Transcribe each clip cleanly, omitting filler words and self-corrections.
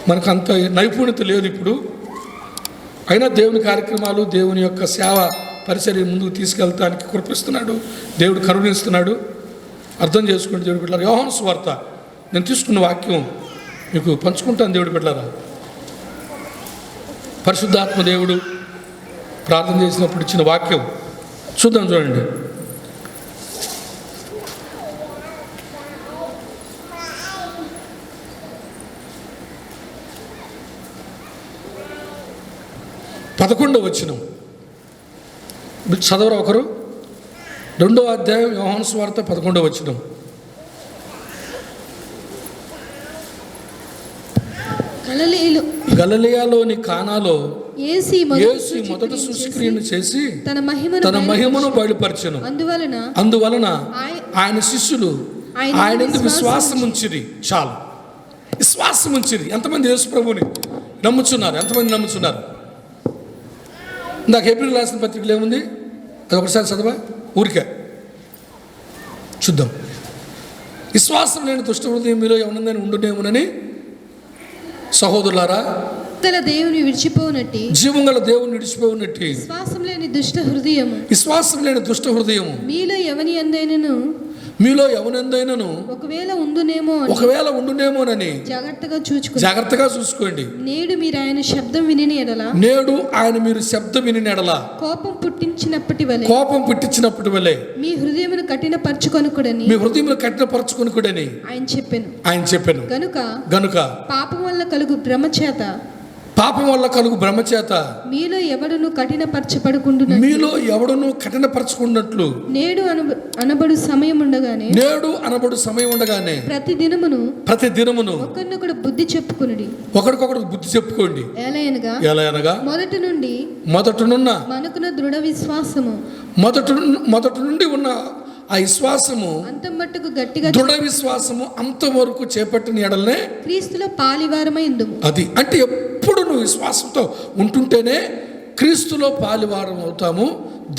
మనకు అంత నైపుణ్యత లేదు ఇప్పుడు. అయినా దేవుని కార్యక్రమాలు, దేవుని యొక్క సేవ పరిచర్య ముందుకు తీసుకెళ్తానికి కృపిస్తున్నాడు, దేవుడు కరుణిస్తున్నాడు. అర్థం చేసుకోండి దేవుడి బిడ్డలారా. యోహాను సువార్త నేను తీసుకున్న వాక్యం మీకు పంచుకుంటాను దేవుడి బిడ్డలారా. పరిశుద్ధాత్మ దేవుడు ప్రార్థన చేసినప్పుడు ఇచ్చిన వాక్యం చూద్దాం, చూడండి. పదకొండవ వచనం చదవరా ఒకరు. 2వ అధ్యాయం యోహాను సువార్త 11వ వచనం. గలిలయలోని కానాలో యేసు మొదట సుక్రీను చేసి తన మహిమను బయలుపరచెను. అందువలన ఆయన శిష్యులు ఆయన ఎందుకు విశ్వాసం ఉంచిరి. చాలు, విశ్వాసం ఉంచిరి. ఎంతమంది యేసు ప్రభువుని నమ్ముచున్నారు? ఎంతమంది నమ్ముచున్నారు? ఇందాక ఏప్రిల్ రాసిన పత్రికలు ఏముంది? అది ఒకసారి చదవా, ఊరికే చూద్దాం. విశ్వాసం లేని దుష్ట హృదయం మీలో ఎవరినైనా ఉండునేమోనని సహోదరులారా, దేవుని విడిచిపోనట్టి జీవం గల దేవుని విడిచిపోనట్టి విశ్వాసం లేని దుష్ట హృదయము మీలో ఎవనందైనను ఒకవేళ ఉండునేమోనని జాగ్రత్తగా చూసుకోండి. నేడు మీరు ఆయన శబ్దం వినిన ఎడల కోపం పుట్టించినప్పటి వలె మీ హృదయమును కఠినపరచుకొనుకుడని ఆయన చెప్పెను. గనుక పాపం వల్ల కలుగు భ్రమ చేత మీలో ఎవడును కఠినపరచుకున్నట్లు నేడు అనబడు సమయం ఉండగానే ప్రతి దినమును ఒకరికొకరు బుద్ధి చెప్పుకోండి. ఎలయనగా మొదటనున్న మనకున్న దృఢ విశ్వాసము మొదటి నుండి ఉన్న ఆ విశ్వాసము దృఢ విశ్వాసము అంతవరకు చేపట్టిన ఎడలనే క్రీస్తులో పాలివారమైందుము. అది అంటే ఎప్పుడు నువ్వు విశ్వాసంతో ఉంటుంటేనే క్రీస్తులో పాలివారం అవుతాము,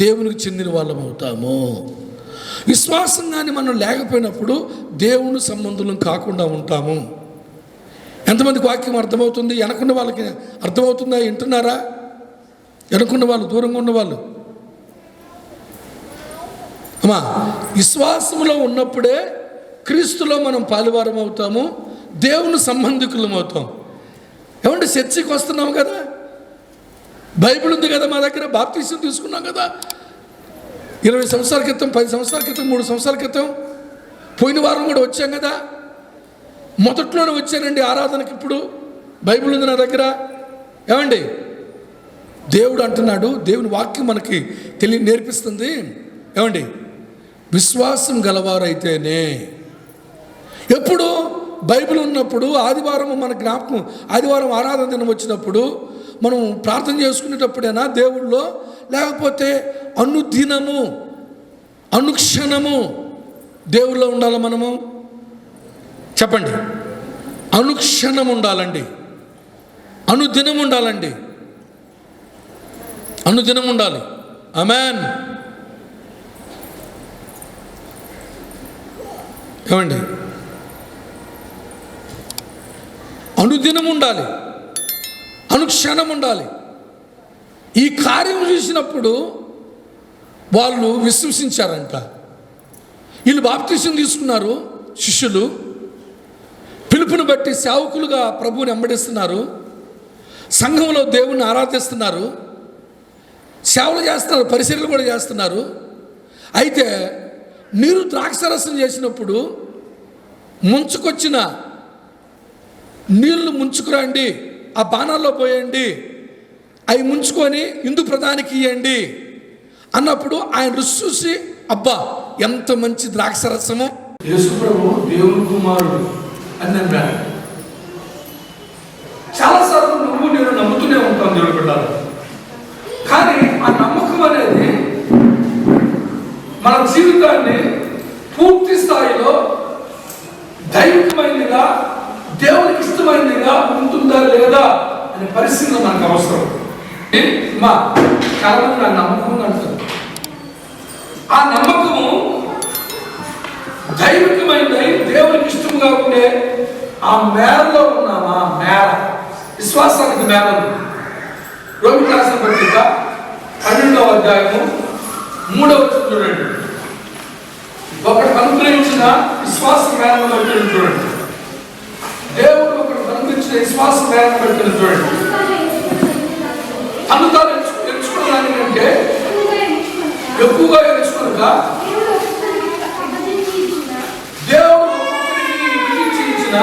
దేవునికి చెందిన వాళ్ళం అవుతాము. విశ్వాసంగానే మనం లేకపోయినప్పుడు దేవుని సంబంధులం కాకుండా ఉంటాము. ఎంతమందికి వాక్యం అర్థమవుతుంది? వెనకున్న వాళ్ళకి అర్థమవుతుందా? వింటున్నారా? వెనకున్న వాళ్ళు, దూరంగా ఉన్న వాళ్ళు అమ్మా, విశ్వాసంలో ఉన్నప్పుడే క్రీస్తులో మనం పాలివారం అవుతాము, దేవుని సంబంధికులం అవుతాం. ఏమంటే చర్చికి వస్తున్నాం కదా, బైబిల్ ఉంది కదా మా దగ్గర, బాప్తీసం తీసుకున్నాం కదా 20 సంవత్సరాల క్రితం, 10 సంవత్సరాల క్రితం, 3 సంవత్సరాల క్రితం, పోయిన వారం కూడా వచ్చాం కదా. మొదట్లోనే వచ్చానండి ఆరాధనకి. ఇప్పుడు బైబిల్ ఉంది నా దగ్గర. ఏమండి, దేవుడు అంటున్నాడు, దేవుని వాక్యం మనకి నేర్పిస్తుంది. ఏమండి, విశ్వాసం గలవారైతేనే. ఎప్పుడు బైబిల్ ఉన్నప్పుడు ఆదివారం మన జ్ఞాపకం, ఆదివారం ఆరాధన దినం వచ్చినప్పుడు మనం ప్రార్థన చేసుకునేటప్పుడైనా దేవుళ్ళో, లేకపోతే అనుదినము అనుక్షణము దేవుళ్ళో ఉండాలి. మనము చెప్పండి, అనుక్షణం ఉండాలండి, అనుదినం ఉండాలండి, అనుదినం ఉండాలి. ఆమేన్. ఏమండి, అనుదినం ఉండాలి, అనుక్షణం ఉండాలి. ఈ కార్యం చూసినప్పుడు వాళ్ళు విశ్వసించారంట. వీళ్ళు బాప్తీసం తీసుకున్నారు, శిష్యులు పిలుపుని బట్టి సేవకులుగా ప్రభువుని వెంబడిస్తున్నారు, సంఘంలో దేవుణ్ణి ఆరాధిస్తున్నారు, సేవలు చేస్తున్నారు, పరిచర్యలు కూడా చేస్తున్నారు. అయితే నీరు ద్రాక్షరసం చేసినప్పుడు ముంచుకొచ్చిన నీళ్లు ముంచుకురండి, ఆ బాణాల్లో పోయండి, అవి ముంచుకొని ఇందు ప్రధానికి ఇవ్వండి అన్నప్పుడు ఆయన రుచి చూసి, అబ్బా ఎంత మంచి ద్రాక్షరసము, యేసు ప్రభువు దేవుని కుమారుడు అని అన్నాడు. చాలాసార్లు నువ్వు నేను నమ్ముతూనే ఉంటాను దేవుడు బిడ్డలారా. కానీ ఆ నమ్మకం అనేది మన జీవితాన్ని పూర్తి స్థాయిలో దైవికమైనదిగా, దేవునికి ఇష్టమైనదిగా ఉంటుందా లేదా అనే పరిస్థితులు మనకు అవసరం. మా చాలా నా నమ్మకం అంటారు. ఆ నమ్మకము దైవికమైనది, దేవునికి ఇష్టంగా ఉండే ఆ మేరలో ఉన్నామా? మేర మేళం. రోమిలకు రాసిన పత్రిక 12వ అధ్యాయము 3వ వచనం చూడండి. ఒకటి అనుగ్రహించిన విశ్వాస మేళను బట్టి చూడండి. దేవుడు ఒకటి అనుగ్రహించిన విశ్వాస మేళను బట్టి చూడండి. అంతా ఎంచుకోవడానికంటే ఎక్కువగా ఎంచుకోక దేవుడు ఇచ్చిన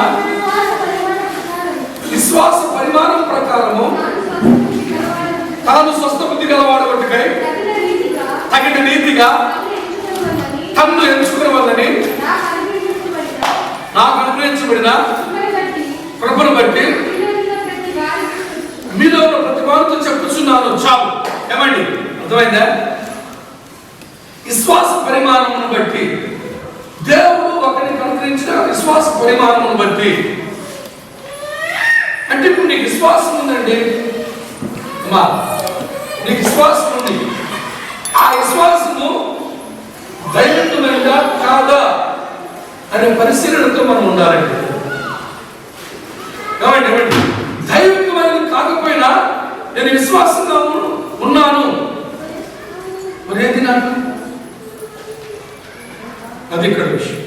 విశ్వాస పరిమాణం ప్రకారము తాను స్వస్థ బుద్ధి గలవాడగొట్టుకై తగిన రీతిగా తన్ను ఎంచుకునే వాళ్ళని నాకు అనుగ్రహించబడిన కృపను బట్టి మీలో ప్రతి వారితో చెప్పుచున్నాను. చాలు. ఏమండి, అర్థమైందా? విశ్వాస పరిమాణమును బట్టి దేవుడు ఒకరిని అనుగ్రహించిన విశ్వాస పరిమాణమును బట్టి. అంటే ఇప్పుడు నీకు విశ్వాసం ఉందండి అమ్మా, నీకు విశ్వాసం ఉంది. ఆ విశ్వాసము దైవికమైనదా కాదా అనే పరిశీలనతో మనం ఉండాలండి. ఏమండి, దైవికమైనది కాకపోయినా నేను విశ్వాసంగా ఉన్నాను మరేది నాకు, అది ఇక్కడ విషయం.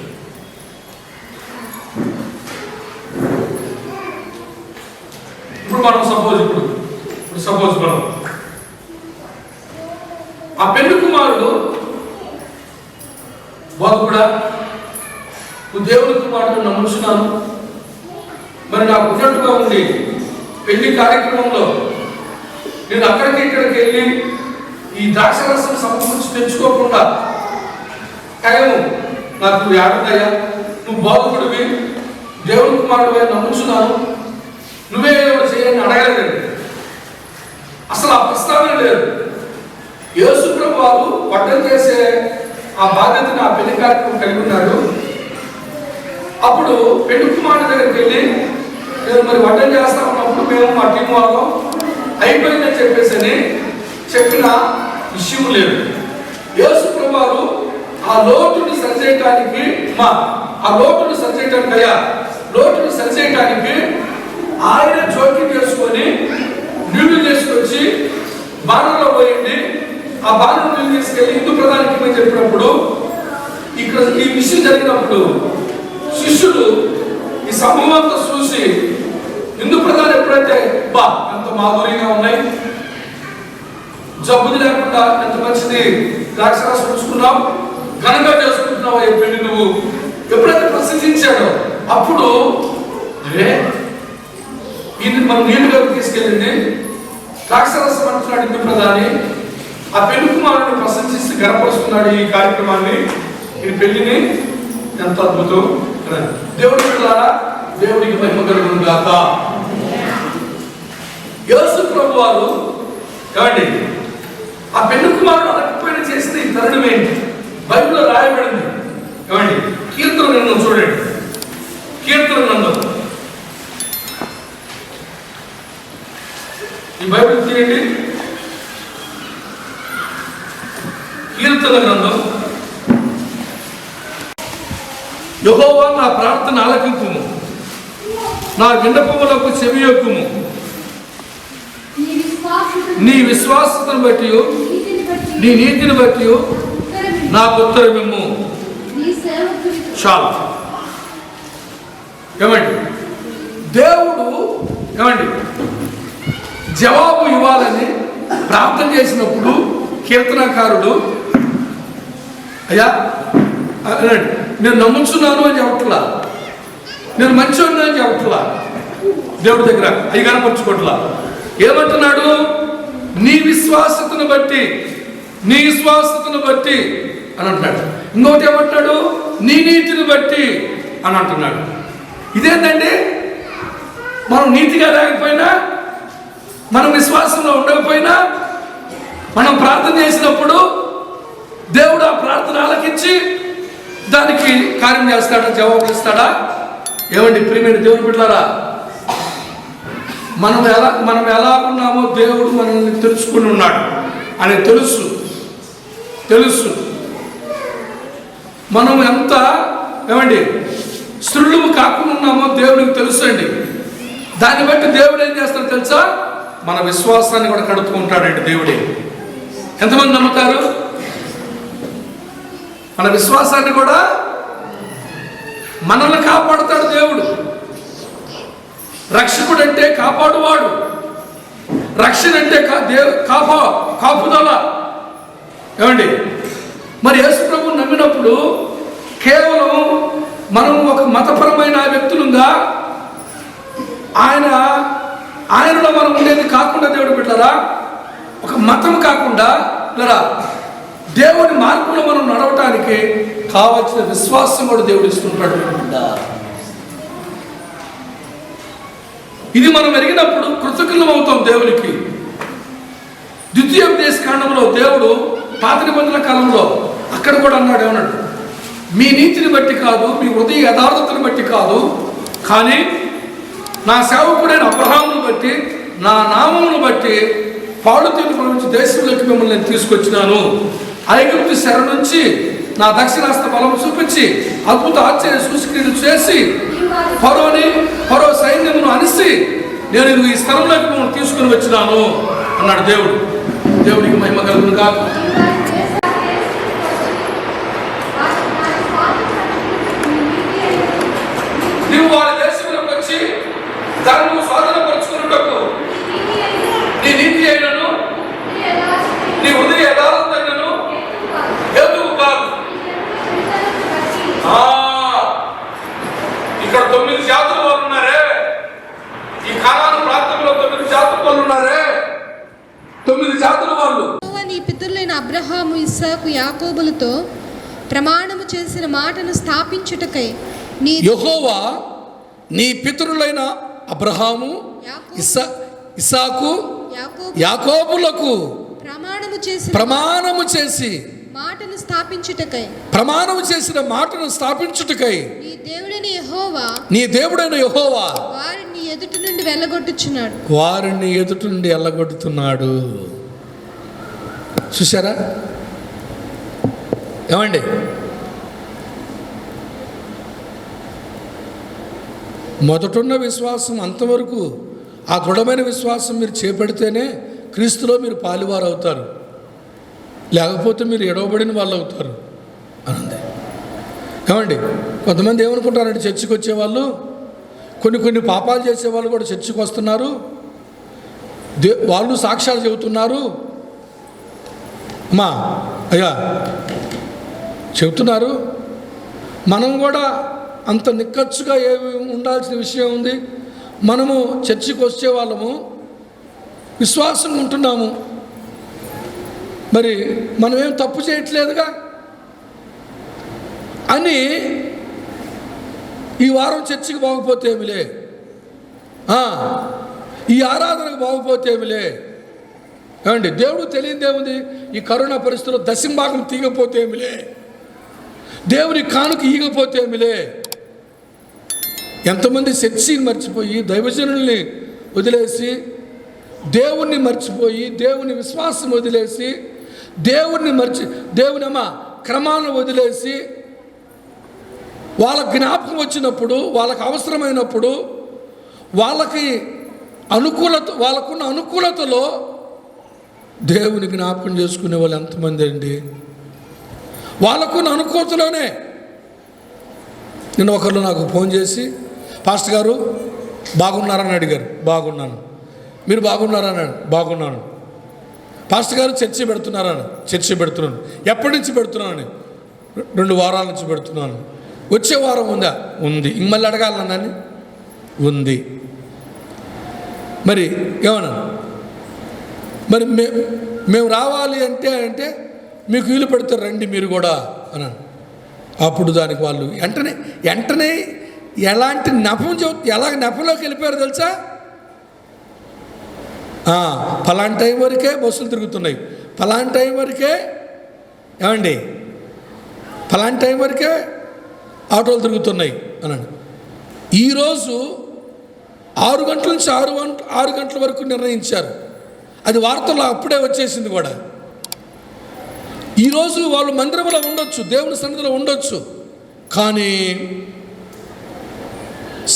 ఇప్పుడు మనం సపోజ్ మనం ఆ పెళ్లి కుమారుడు బాగుడా నువ్వు దేవుని కుమారుడు నమ్ముచున్నాను, మరి నాకు ఉన్నట్టుగా ఉండి పెళ్లి కార్యక్రమంలో నేను అక్కడికి ఇక్కడికి వెళ్ళి ఈ ద్రాక్షరసం సమకూర్చి తెచ్చుకోకుండా కాయము నాకు ఏడదయ్యా, నువ్వు బాగుడివి దేవుని కుమారుడు నమ్ముచున్నాను, నువ్వే ఎవరు చేయని అడగలేదండి. అసలు ఆ ప్రస్తావన లేదు. యేసు ప్రభు వారు వడ్డం చేసే ఆ బాధ్యతను ఆ పెళ్లి కార్యక్రమం కలిగి ఉన్నాడు. అప్పుడు పెళ్లి కుమారుడు దగ్గరికి వెళ్ళి నేను మరి వడ్డం చేస్తా ఉన్నప్పుడు మేము మా టీం వాళ్ళం అయిపోయిందని చెప్పేసి చెప్పిన విషయం లేదు. యేసు ప్రభు వారు ఆ లోటుని సరిచేయటానికి లోటుని సరిచేయటానికి ఆయన జోక్యం చేసుకొని నీళ్లు తీసుకొచ్చి బాణంలో పోయింది. ఆ బాణం నీళ్ళు తీసుకెళ్ళి హిందూ ప్రధానికి చెప్పినప్పుడు ఇక్కడ ఈ విషయం జరిగినప్పుడు శిష్యులు ఈ సంభవంతో చూసి హిందూ ప్రధాని ఎప్పుడైతే ఎంత మాధుర్యంగా ఉన్నాయి, జబ్బులు లేకుండా ఎంత మంచిది ద్రాక్షరసం ఉంచుకున్నావు, ఘనంగా చేసుకుంటున్నావు ఈ పెళ్లి నువ్వు ఎప్పుడైతే ప్రశంసించాడో అప్పుడు అరే ఈయన మనం నీళ్లు గారు తీసుకెళ్ళింది ద్రాక్షరసం అంటున్నాడు హిందూ ప్రధాని, ఆ పెళ్లి కుమారుడిని ప్రశంసిస్తూ గర్వపరుస్తున్నాడు ఈ కార్యక్రమాన్ని, ఈ పెళ్లిని. ఎంత అద్భుతం! దేవుడి పిల్లలారా, దేవుడికి మహిమ కలుగును గాక. యేసు ప్రభు వారు ఏమండి ఆ పెళ్లి కుమారుడు అలకపోయిన చేసిన ఈ తరుణం ఏంటి? బైబిల్లో రాయబడింది. ఏమండి, కీర్తన గ్రంథం చూడండి. కీర్తన గ్రంథం ఈ బైబిల్ తీయండి. కీర్తన గ్రంథం. యెహోవా నా ప్రార్థన ఆలకింపుము, నా విన్నపములకు చెవియొక్కుము. నీ విశ్వాసతను బట్టి నీ నీతిని బట్టి నాకు ఉత్తరమిమ్ము. చాలు. ఏమండి, దేవుడు ఏమండి జవాబు ఇవ్వాలని ప్రార్థన చేసినప్పుడు కీర్తనకారుడు అయ్యా నేను నమ్ముచున్నాను అని చెప్పట్లా, నేను మంచివాడిని అని చెప్పట్లా, దేవుడి దగ్గర అవి కనపరుచుకోవట్లా. ఏమంటున్నాడు? నీ విశ్వాసతను బట్టి అని అంటున్నాడు. ఇంకొకటి ఏమంటున్నాడు? నీ నీతిని బట్టి అని అంటున్నాడు. ఇదేంటండి, మనం నీతిగా లేకపోయినా, మనం విశ్వాసంలో ఉండకపోయినా, మనం ప్రార్థన చేసినప్పుడు దేవుడు ఆ ప్రార్థన ఆలకించి దానికి కార్యం చేస్తాడా, జవాబులు ఇస్తాడా? ఏమండి ప్రియమైన దేవుని బిడ్డలారా, మనం ఎలా ఉన్నామో దేవుడు మనల్ని తెలుసుకుని ఉన్నాడు అని తెలుసు. మనం ఎంత ఏమండి స్త్రీలు కాకుండా ఉన్నామో దేవుడికి తెలుసు అండి. దాన్ని బట్టి దేవుడు ఏం చేస్తాడో తెలుసా? మన విశ్వాసాన్ని కూడా కడుపుకుంటాడండి దేవుడే. ఎంతమంది నమ్ముతారు? మన విశ్వాసాన్ని కూడా మనల్ని కాపాడుతాడు దేవుడు. రక్షకుడు అంటే కాపాడువాడు, రక్షణ అంటే కాపుదల. ఏమండి, మరి యేసు ప్రభువుని నమ్మినప్పుడు కేవలం మనం ఒక మతపరమైన వ్యక్తులుగా ఆయనలో మనం ఉండేది కాకుండా, దేవుడు బిడ్డలారా, ఒక మతం కాకుండా లేదా దేవుని మార్గంలో మనం నడవటానికి కావాల్సిన విశ్వాసం కూడా దేవుడు ఇస్తుంటాడు. ఇది మనం ఎరిగినప్పుడు కృతజ్ఞులం అవుతాం దేవునికి. ద్వితీయోపదేశ కాండంలో దేవుడు పాత నిబంధనల కాలంలో అక్కడ కూడా అన్నాడు, ఏమన్నాడు? మీ నీతిని బట్టి కాదు, మీ హృదయ యథార్థతను బట్టి కాదు, కానీ నా సేవకుడైన అబ్రహామును బట్టి, నా నామమును బట్టి పాడు తీర్పు నుంచి దేశంలోకి మిమ్మల్ని నేను తీసుకొచ్చినాను. ఐగుప్తు శర నుంచి నా దక్షిణాస్త బలం చూపించి అద్భుత ఆశ్చర్య సూచక్రియలు చేసి ఫరో సైన్యమును అనిసి నేను ఈ స్థలంలోకి మిమ్మల్ని తీసుకుని వచ్చినాను అన్నాడు దేవుడు. దేవుడికి మహిమ కలుగును గాక. నీవు వారి దేశంలోకి వచ్చి దాన్ని స్వాధీనపరుచుకున్నటకు నీ నీతి అయినను నీ హృదయ యథార్థతను హేతువు కాదు. ఇక్కడ 9 జాతుల వాళ్ళు ఉన్నారే, ఈ కానాను ప్రాంతంలో 9 జాతుల వాళ్ళు ఉన్నారే, 9 జాతుల వాళ్ళు. నీ పితరులైన అబ్రహాము, ఇస్సాకు, యాకోబులతో ప్రమాణము చేసిన మాటను స్థాపించుటకై యెహోవా నీ పితరులైన అబ్రహాము, ఇస్సాకు, యాకోబులకు ప్రమాణము చేసి మాటను స్థాపించుటకై ప్రమాణము చేసిన మాటను స్థాపించుటకై నీ దేవుడైన యెహోవా వారిని ఎదుటి నుండి వెళ్ళగొట్టుచున్నాడు. వారిని ఎదుటి నుండి వెళ్ళగొట్టుతున్నాడు. చూసారా ఏమండి? మొదటున్న విశ్వాసం అంతవరకు, ఆ దృఢమైన విశ్వాసం మీరు చేపడితేనే క్రీస్తులో మీరు పాలువారు అవుతారు, లేకపోతే మీరు ఎడవబడిన వాళ్ళు అవుతారు అనండి. ఏమండి, కొంతమంది ఏమనుకుంటారంటే చర్చికి వచ్చేవాళ్ళు కొన్ని పాపాలు చేసేవాళ్ళు కూడా చర్చికి వస్తున్నారు, వాళ్ళు సాక్ష్యాలు చెబుతున్నారు, అమ్మా అయ్యా చెబుతున్నారు. మనం కూడా అంత నిక్కచ్చుగా ఏమి ఉండాల్సిన విషయం ఉంది. మనము చర్చికి వచ్చే వాళ్ళము విశ్వాసం ఉంటున్నాము, మరి మనమేం తప్పు చేయట్లేదుగా అని ఈ వారం చర్చికి బాగుపోతే ఏమిలే, ఈ ఆరాధనకు బాగుపోతే ఏమిలే. ఏమండి, దేవుడు తెలియదేముంది? ఈ కరోనా పరిస్థితుల్లో దశంభాగం తీగపోతే ఏమిలే, దేవుని కానుక ఈగపోతే ఏమిలే. ఎంతమంది చర్చిని మర్చిపోయి, దైవజనుల్ని వదిలేసి, దేవుణ్ణి మర్చిపోయి, దేవుని విశ్వాసం వదిలేసి, దేవుని క్రమాలను వదిలేసి, వాళ్ళ జ్ఞాపకం వచ్చినప్పుడు, వాళ్ళకి అవసరమైనప్పుడు, వాళ్ళకున్న అనుకూలతలో దేవుని జ్ఞాపకం చేసుకునే వాళ్ళు ఎంతమంది అండి? వాళ్ళకున్న అనుకూలతలోనే. నిన్న ఒకళ్ళు నాకు ఫోన్ చేసి, పాస్టర్ గారు బాగున్నారని అడిగారు. బాగున్నాను. మీరు బాగున్నారన్నాడు. బాగున్నాను. పాస్టర్ గారు చర్చి పెడుతున్నారని. చర్చి పెడుతున్నాను. ఎప్పటి నుంచి పెడుతున్నాను? 2 వారాల నుంచి పెడుతున్నాను. వచ్చే వారం ఉందా? ఉంది. మళ్ళీ అడగాలన్నాను. ఉంది. మరి ఏమన్నా, మరి మేము రావాలి అంటే మీకు వీలు పెడతారు, రండి మీరు కూడా అన్నాను. అప్పుడు దానికి వాళ్ళు వెంటనే ఎలాంటి నెపం ఎలాగ నెపంలోకి వెళ్ళిపోయారు తెలుసా? ఫలానా టైం వరకే బస్సులు తిరుగుతున్నాయి, ఫలానా టైం వరకే ఏమండి, ఫలానా టైం వరకే ఆటోలు తిరుగుతున్నాయి అన్నాడు. ఈరోజు 6 గంటల నుంచి 6 గంటల వరకు నిర్ణయించారు. అది వార్తల్లో అప్పుడే వచ్చేసింది కూడా. ఈరోజు వాళ్ళు మందిరంలో ఉండొచ్చు, దేవుని సన్నిధిలో ఉండొచ్చు, కానీ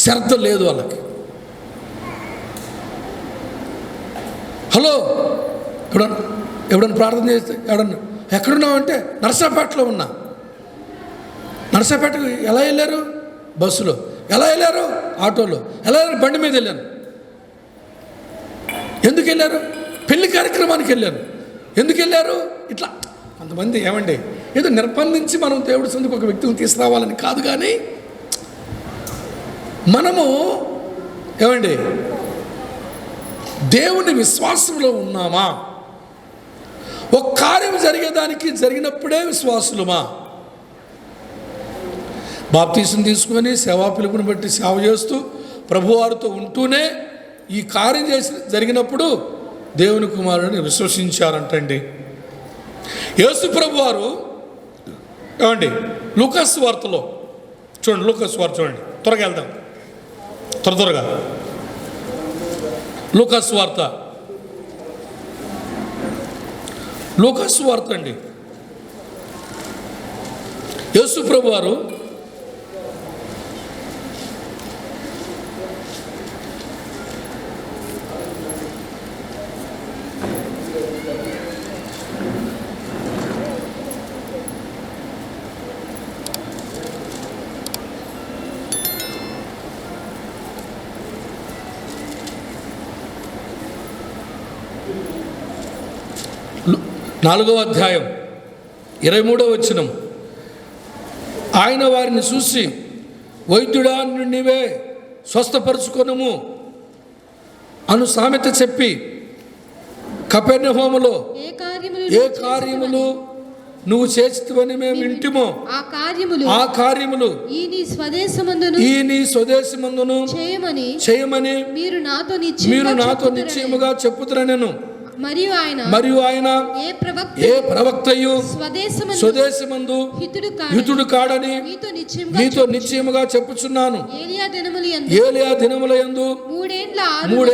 శ్రద్ధ లేదు వాళ్ళకి. హలో, ఎవడన్నా ప్రార్థన చేస్తే ఎక్కడున్నావు అంటే నర్సాపేటలో ఉన్నా. నర్సాపేటకు ఎలా వెళ్ళారు? బస్సులో. ఎలా వెళ్ళారు? ఆటోలో. ఎలా వెళ్ళారు? బండి మీద వెళ్ళాను. ఎందుకు వెళ్ళారు? పెళ్లి కార్యక్రమానికి వెళ్ళాను. ఎందుకు వెళ్ళారు? ఇట్లా కొంతమంది ఏమండి ఏదో నిర్బంధించి మనం దేవుడి సందుకు ఒక వ్యక్తిని తీసుకురావాలని కాదు, కానీ మనము ఏమండి దేవుని విశ్వాసంలో ఉన్నామా? ఒక కార్యం జరిగేదానికి జరిగినప్పుడే విశ్వాసులమా? బాప్తీసం తీసుకొని సేవా పిలుపుని బట్టి సేవ చేస్తూ ప్రభువారితో ఉంటూనే ఈ కార్యం జరిగినప్పుడు దేవుని కుమారుడిని విశ్వసించారంటండి. యేసు ప్రభువారు ఏమండి లూకాసు వార్తలో చూడండి, లూకాసు వార్త చూడండి, త్వరగా వెళ్దాం, త్వరగా లూకాసు వార్త అండి. యేసు ప్రభువారు నాలుగవ అధ్యాయం 23వ వచనం, ఆయన వారిని చూసి వైద్యుడా నీవే స్వస్థపరుచుకొనుము అను సామెత చెప్పి కపెర్నహూములో ఏ కార్యములు నువ్వు చేస్తువని మేము వింటిమో ఆ కార్యములు ఈ నీ స్వదేశమందును చేయమని మీరు నాతో నిశ్చయముగా చెప్పుదురనెను. మరియు ఆయన ఏ ప్రవక్తయు స్వదేశమందు హితుడు కాడని మీతో నిశ్చయముగా చెప్పుచున్నాను. ఏలియా దినములయందు 3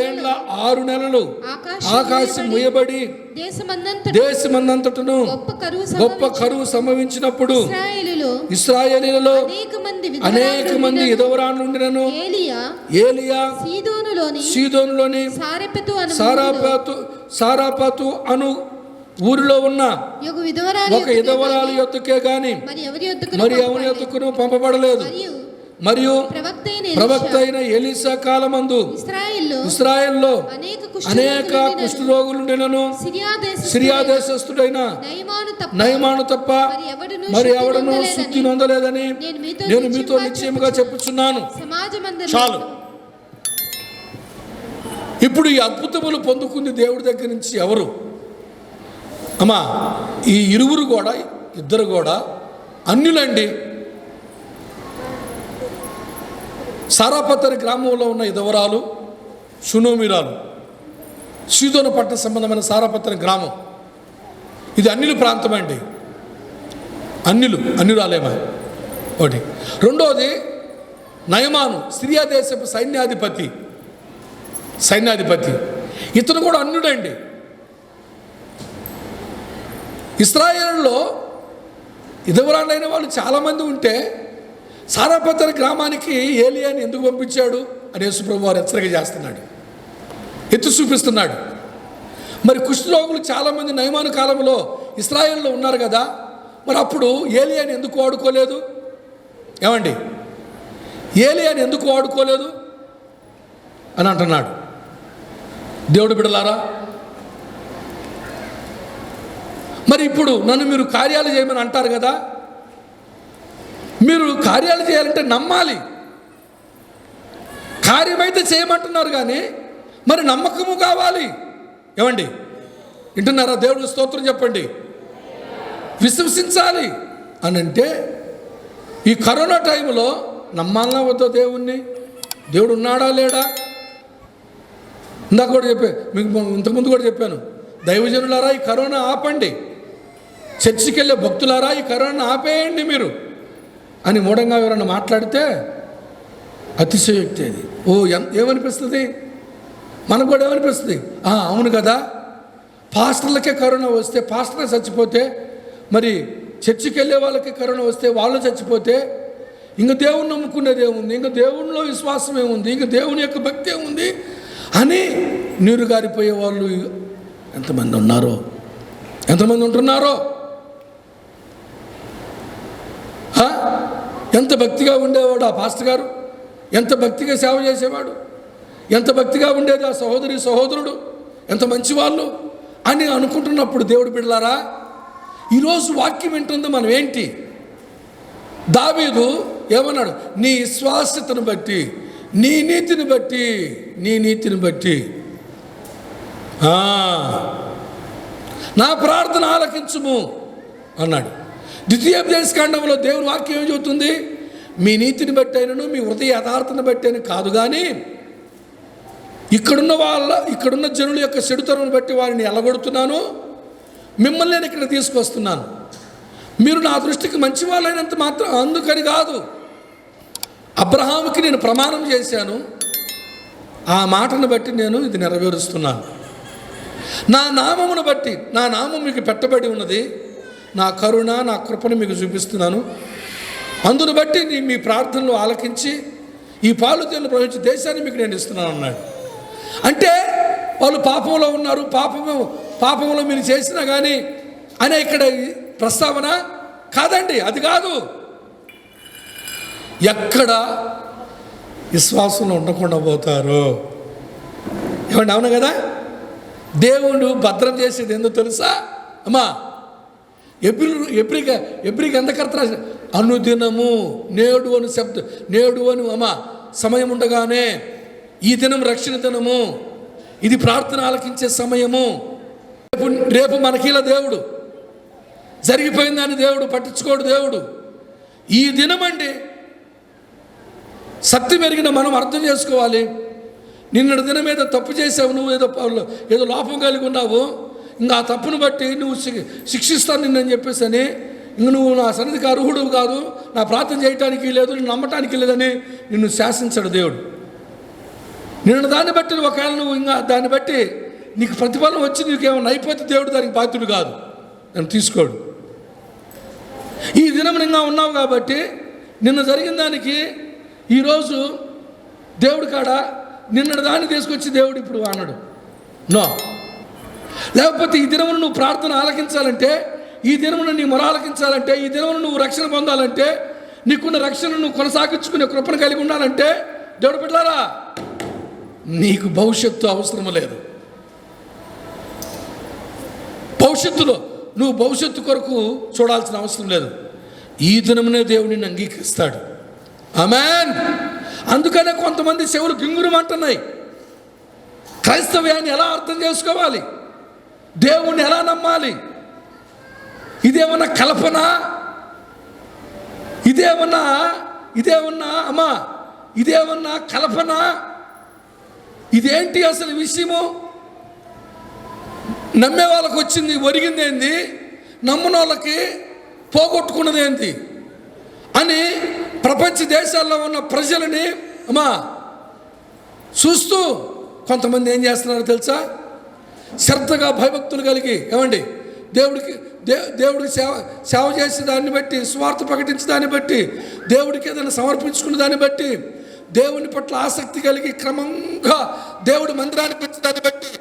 ఏండ్ల 6 నెలలు ఆకాశం ముయ్యబడి దేశమందంతటను గొప్ప కరువు సంభవించినప్పుడు ఇశ్రాయేలీయులలో అనేక మంది విధవరాలు ఉండినను. ఏలియా సీదోనులోని సారాపతు అను ఊరిలో ఉన్న ఒక విధవరాలు యొద్దకే గాని మరి ఎవరి యొద్దకును పంపబడలేదు. మరియు ప్రవక్త అయిన ఎలీసా కాలమందు ఇశ్రాయేల్లో అనేక కుష్ఠరోగులుండెనను. సిరియా దేశస్థుడైన నయమాను తప్ప మరి ఎవడను శుద్ధి నొందలేదని నేను మీతో నిశ్చయముగా చెప్పుచున్నాను. చాలు. ఇప్పుడు ఈ అద్భుతములు పొందుకుంది దేవుడి దగ్గర నుంచి ఎవరు? అమ్మా, ఈ ఇద్దరు కూడా అన్యులండి. సారాపత్ గ్రామంలో ఉన్న విధవరాలు షునోమిరాలు, సీదోను పట్టణ సంబంధమైన సారాపత్ గ్రామం, ఇది అన్యుల ప్రాంతం అండి. అన్యురాలేమా ఒకటి. రెండోది నయమాను, సిరియా దేశపు సైన్యాధిపతి. ఇతను కూడా అన్యుడండి. ఇశ్రాయేలులో విధవరాలైన వాళ్ళు చాలామంది ఉంటే సారాపత్ గ్రామానికి ఏలియాని ఎందుకు పంపించాడు అని యేసుప్రభు వారు హెచ్చరిక చేస్తున్నాడు, ఎత్తి చూపిస్తున్నాడు. మరి కుష్ఠరోగులు చాలామంది నయమాను కాలంలో ఇశ్రాయేలులో ఉన్నారు కదా, మరి అప్పుడు ఏలియాని ఎందుకు వాడుకోలేదు? ఏమండి, ఏలియాని ఎందుకు వాడుకోలేదు అని అంటున్నాడు. దేవుడు బిడ్డలారా, మరి ఇప్పుడు నన్ను మీరు కార్యాలు చేయమని అంటారు కదా, మీరు కార్యాలు చేయాలంటే నమ్మాలి. కార్యమైతే చేయమంటున్నారు కానీ మరి నమ్మకము కావాలి. ఏమండి, వింటున్నారా? దేవుడు స్తోత్రం చెప్పండి. విశ్వసించాలి అని అంటే ఈ కరోనా టైంలో నమ్మాలన్నా వద్దా దేవుణ్ణి? దేవుడు ఉన్నాడా లేడా? ఇందాక కూడా మీకు ఇంతకుముందు కూడా చెప్పాను, దైవజనులారా ఈ కరోనా ఆపండి, చర్చికి వెళ్ళే భక్తులారా ఈ కరోనా ఆపేయండి మీరు అని మూఢంగా ఎవరన్నా మాట్లాడితే అతిశయోక్తి అది. ఏమనిపిస్తుంది? మనకు కూడా ఏమనిపిస్తుంది? అవును కదా, పాస్టర్లకే కరోనా వస్తే, పాస్టర్లే చచ్చిపోతే, మరి చర్చికి వెళ్ళే వాళ్ళకి కరోనా వస్తే వాళ్ళు చచ్చిపోతే ఇంక దేవుని నమ్ముకునేది ఏముంది, ఇంక దేవునిలో విశ్వాసం ఏముంది, ఇంక దేవుని యొక్క భక్తి ఏముంది అని నీరు గారిపోయే వాళ్ళు ఎంతమంది ఉన్నారో, ఎంతమంది ఉంటున్నారో? ఎంత భక్తిగా ఉండేవాడు ఆ పాస్టర్ గారు, ఎంత భక్తిగా సేవ చేసేవాడు, ఎంత భక్తిగా ఉండేది ఆ సహోదరి సహోదరుడు, ఎంత మంచివాళ్ళు అని అనుకుంటున్నప్పుడు దేవుడు బిడ్డలారా, ఈరోజు వాక్యం వింటుంది మనం ఏంటి? దావీదు ఏమన్నాడు? నీ విశ్వాసతను బట్టి, నీ నీతిని బట్టి, నీ నీతిని బట్టి నా ప్రార్థన ఆలకించుము అన్నాడు. ద్వితీయోపదేశకాండంలో దేవుని వాక్యం ఏం చెబుతుంది? మీ నీతిని బట్టి అయినను, మీ హృదయ యథార్థను బట్టి అని కాదు, కానీ ఇక్కడున్న జనుల యొక్క చెడుతనం బట్టి వారిని ఎలగొడుతున్నాను, మిమ్మల్ని నేను ఇక్కడ తీసుకొస్తున్నాను. మీరు నా దృష్టికి మంచి వాళ్ళైనంత మాత్రం అందుకని కాదు. అబ్రహాముకి నేను ప్రమాణం చేశాను, ఆ మాటను బట్టి నేను ఇది నెరవేరుస్తున్నాను. నా నామమును బట్టి, నా నామం మీకు పెట్టబడి ఉన్నది, నా కరుణ నా కృపను మీకు చూపిస్తున్నాను, అందును బట్టి మీ ప్రార్థనలు ఆలకించి ఈ పాలు తేనెలు ప్రవహించే దేశాన్ని మీకు నేను ఇస్తున్నాను అన్నాడు. అంటే వాళ్ళు పాపంలో ఉన్నారు, పాపంలో మీరు చేసినా కానీ అనే ఇక్కడ ప్రస్తావన కాదండి, అది కాదు. ఎక్కడ విశ్వాసంలో ఉండకుండా పోతారో ఏమండి? అవును కదా. దేవుడు భద్రం చేసేది ఏందో తెలుసా అమ్మా? ఎబ్రికి ఎంతకర్త రాసిన అనుదినము నేడు అని శబ్దం, నేడు అని అమ్మా సమయం ఉండగానే, ఈ దినం రక్షణ దినము, ఇది ప్రార్థన ఆలకించే సమయము. రేపు మనకిలా దేవుడు జరిగిపోయిందని దేవుడు పట్టించుకోడు. దేవుడు ఈ దినమండి సత్యం ఎరిగిన మనం అర్థం చేసుకోవాలి. నిన్నటి దినం మీద తప్పు చేసావు, నువ్వు ఏదో లోపం కలిగి ఉన్నావు, ఇంకా ఆ తప్పును బట్టి నువ్వు శిక్షిస్తాను నిన్నని చెప్పేసి అని, ఇంక నువ్వు నా సన్నిధికి అర్హుడు కాదు, నా ప్రార్థన చేయటానికి లేదు, నిన్ను నమ్మటానికి లేదని నిన్ను శాసించాడు దేవుడు. నిన్న దాన్ని బట్టి ఒకవేళ నువ్వు ఇంకా దాన్ని బట్టి నీకు ప్రతిఫలం వచ్చి నీకేమైనా అయిపోతే దేవుడు దానికి బాధ్యుడు కాదు, నన్ను తీసుకోడు. ఈ దినం ఇంకా ఉన్నావు కాబట్టి నిన్న జరిగిన దానికి ఈరోజు దేవుడు కాడ నిన్నటి దాన్ని తీసుకొచ్చి దేవుడు ఇప్పుడు అన్నాడు నో. లేకపోతే ఈ దినమును నువ్వు ప్రార్థన ఆలకించాలంటే, ఈ దినమును నీ మొర ఆలకించాలంటే, ఈ దినమును నువ్వు రక్షణ పొందాలంటే, నీకున్న రక్షణను నువ్వు కొనసాగించుకునే కృపను కలిగి ఉండాలంటే, దేవుడు బిడ్డలారా నీకు భవిష్యత్తు అవసరం లేదు. భవిష్యత్తులో నువ్వు భవిష్యత్తు కొరకు చూడాల్సిన అవసరం లేదు. ఈ దినమునే దేవుడు నిన్ను అంగీకరిస్తాడు. ఆమేన్. అందుకనే కొంతమంది చెవులు గింగురమంటున్నాయి. క్రైస్తవ్యాన్ని ఎలా అర్థం చేసుకోవాలి, దేవుణ్ణి ఎలా నమ్మాలి? ఇదేమన్నా కల్పన? ఇదేమన్నా అమ్మా, ఇదేమన్నా కల్పన? ఇదేంటి అసలు విషయము? నమ్మే వాళ్ళకి వచ్చింది ఒరిగింది ఏంది, నమ్మని వాళ్ళకి పోగొట్టుకున్నది ఏంటి అని ప్రపంచ దేశాల్లో ఉన్న ప్రజలని అమ్మా చూస్తూ కొంతమంది ఏం చేస్తున్నారో తెలుసా? శ్రద్ధగా భయభక్తులు కలిగి ఏమండి దేవుడికి సేవ చేసే దాన్ని బట్టి, స్వార్థ ప్రకటించే దాన్ని బట్టి, దేవుడికి ఏదైనా సమర్పించుకునే దాన్ని బట్టి, దేవుని పట్ల ఆసక్తి కలిగి క్రమంగా దేవుడి మందిరానికి వచ్చే దాన్ని బట్టి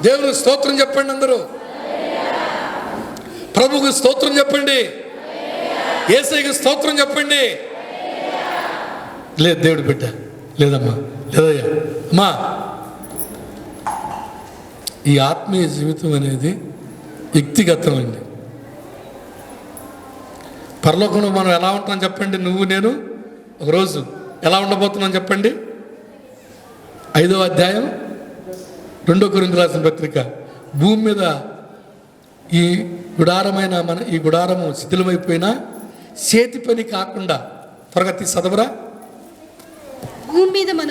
దేవుని స్తోత్రం చెప్పండి. అందరూ ప్రభువుకి స్తోత్రం చెప్పండి. యేసయ్యకి స్తోత్రం చెప్పండి. లేదు దేవుడు బిడ్డ, లేదమ్మా, లేదయ్యా అమ్మా. ఈ ఆత్మీయ జీవితం అనేది వ్యక్తిగతం అండి. పరలోకంలో మనం ఎలా ఉంటాం చెప్పండి? నువ్వు నేను ఒకరోజు ఎలా ఉండబోతున్నాం చెప్పండి? 5వ అధ్యాయం 2 కొరింథీయులకు రాసిన పత్రిక. భూమి మీద ఈ గుడారము శిథిలమైపోయినా చేతి పని కాకుండా, త్వరగా తీసి చదవరా. భూమి మీద మన